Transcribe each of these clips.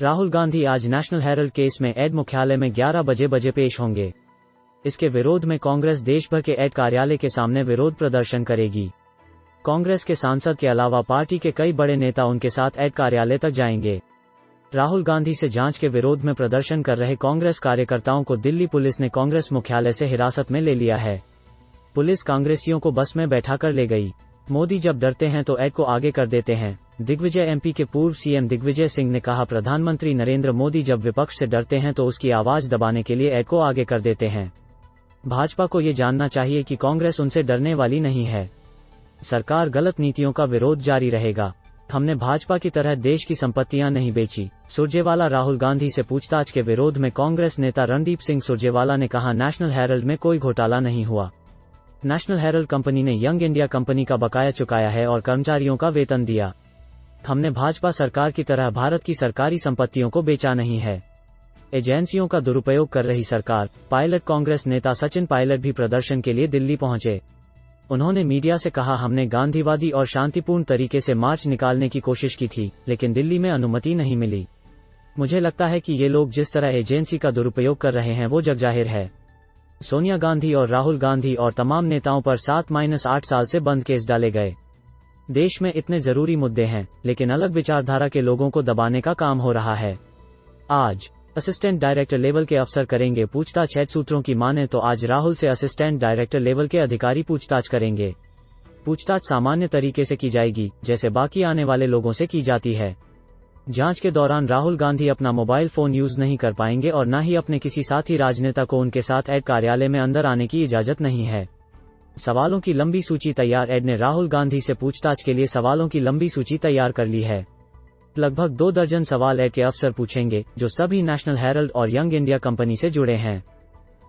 राहुल गांधी आज national Herald case में add मुख्यालय में 11 बजे पेश होंगे। इसके विरोध में कांग्रेस देश भर के एड कार्यालय के सामने विरोध प्रदर्शन करेगी। कांग्रेस के सांसद के अलावा पार्टी के कई बड़े नेता उनके साथ एड कार्यालय तक जाएंगे। राहुल गांधी से जांच के विरोध में प्रदर्शन कर रहे कांग्रेस कार्यकर्ताओं को दिल्ली पुलिस ने कांग्रेस मुख्यालय से हिरासत में ले लिया है। पुलिस कांग्रेसियों को बस में बैठाकर ले गई। मोदी जब डरते हैं तो एड को आगे कर देते हैं। दिग्विजय एमपी के पूर्व सीएम दिग्विजय सिंह ने कहा, प्रधानमंत्री नरेंद्र मोदी जब विपक्ष से डरते हैं तो उसकी आवाज दबाने के लिए एड को आगे कर देते हैं। भाजपा को ये जानना चाहिए कि कांग्रेस उनसे डरने वाली नहीं है। सरकार गलत नीतियों का विरोध जारी रहेगा। हमने भाजपा की तरह देश की संपत्तियां नहीं बेची। सुरजेवाला राहुल गांधी से पूछताछ के विरोध में कांग्रेस नेता रणदीप सिंह सुरजेवाला ने कहा, नेशनल हेराल्ड में कोई घोटाला नहीं हुआ। नेशनल हेराल्ड कंपनी ने यंग इंडिया कंपनी का बकाया चुकाया है और कर्मचारियों का वेतन दिया। हमने भाजपा सरकार की तरह भारत की सरकारी संपत्तियों को बेचा नहीं है। एजेंसियों का दुरुपयोग कर रही सरकार। पायलट कांग्रेस नेता सचिन पायलट भी प्रदर्शन के लिए दिल्ली पहुंचे। उन्होंने मीडिया से कहा, हमने गांधीवादी और शांतिपूर्ण तरीके से मार्च निकालने की कोशिश की थी, लेकिन दिल्ली में अनुमति नहीं मिली। मुझे लगता है कि ये लोग जिस तरह एजेंसी का दुरुपयोग कर रहे हैं वो जगजाहिर है। सोनिया गांधी और राहुल गांधी और तमाम नेताओं पर 7-8 साल से बंद केस डाले गए। देश में इतने जरूरी मुद्दे हैं, लेकिन अलग विचारधारा के लोगों को दबाने का काम हो रहा है। आज असिस्टेंट डायरेक्टर लेवल के अफसर करेंगे पूछताछ। एड सूत्रों की माने तो आज राहुल से असिस्टेंट डायरेक्टर लेवल के अधिकारी पूछताछ करेंगे। पूछताछ सामान्य तरीके से की जाएगी, जैसे बाकी आने वाले लोगों से की जाती है। जांच के दौरान राहुल गांधी अपना मोबाइल फोन यूज नहीं कर पाएंगे और न ही अपने किसी साथी राजनेता को उनके साथ एड कार्यालय में अंदर आने की इजाजत नहीं है। सवालों की लंबी सूची तैयार। एड ने राहुल गांधी से पूछताछ के लिए सवालों की लंबी सूची तैयार कर ली है। लगभग 2 दर्जन सवाल एड के अफसर पूछेंगे, जो सभी नेशनल हेराल्ड और यंग इंडिया कंपनी से जुड़े हैं।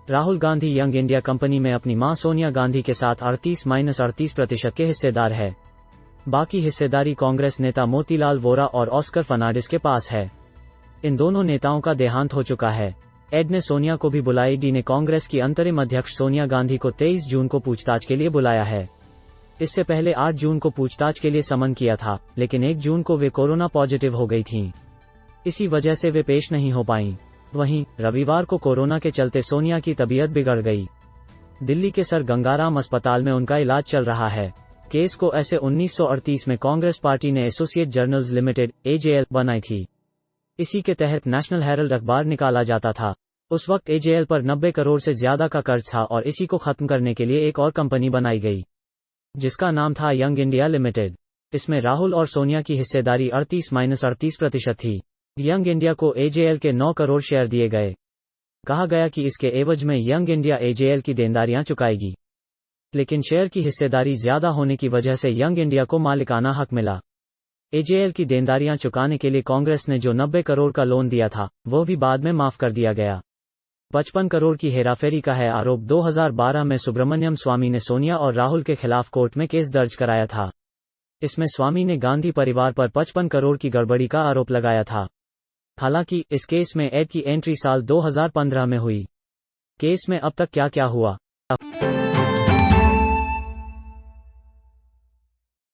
Rahul Gandhi young India company में अपनी मां सोनिया गांधी के साथ 38-38% के हिस्सेदार है। बाकी हिस्सेदारी कांग्रेस नेता मोतीलाल वोरा और ऑस्कर फर्नांडिस के पास है। इन दोनों नेताओं का देहांत हो चुका है। एड ने सोनिया को भी बुलाई। डी ने कांग्रेस की अंतरिम अध्यक्ष सोनिया गांधी को 23 जून को पूछताछ के लिए बुलाया है। इससे पहले 8 जून को पूछताछ के लिए समन किया था, लेकिन 1 जून को वे कोरोना पॉजिटिव हो गई थीं। इसी वजह से वे पेश नहीं हो पाईं। वहीं रविवार को कोरोना के चलते सोनिया की तबीयत बिगड़ गई। दिल्ली के सर गंगाराम अस्पताल में उनका इलाज चल रहा है। केस को ऐसे 1938 में कांग्रेस पार्टी ने एसोसिएट जर्नल्स लिमिटेड (एजेएल) बनाई थी। इसी के तहत नेशनल हेराल्ड अखबार निकाला जाता था। उस वक्त एजेएल पर 90 करोड़ से ज्यादा का कर्ज था और इसी को खत्म करने के लिए एक और कंपनी बनाई गई, जिसका नाम था यंग इंडिया लिमिटेड। इसमें राहुल और सोनिया की हिस्सेदारी 38-38% थी। यंग इंडिया को एजेएल के 9 करोड़ शेयर दिए गए। कहा गया कि इसके एवज में यंग इंडिया एजेएल की देनदारियां चुकाएगी, लेकिन शेयर की हिस्सेदारी ज्यादा होने की वजह से यंग इंडिया को मालिकाना हक मिला। एजेएल की देनदारियां चुकाने के लिए कांग्रेस ने जो 90 करोड़ का लोन दिया था, वो भी बाद में माफ कर दिया गया। 55 करोड़ की हेराफेरी का है आरोप। 2012 में सुब्रमण्यम स्वामी ने सोनिया और राहुल के खिलाफ कोर्ट में केस दर्ज कराया था। इसमें स्वामी ने गांधी परिवार पर 55 करोड़ की गड़बड़ी का आरोप लगाया था। हालांकि इस केस में एड की एंट्री साल 2015 में हुई। केस में अब तक क्या क्या हुआ।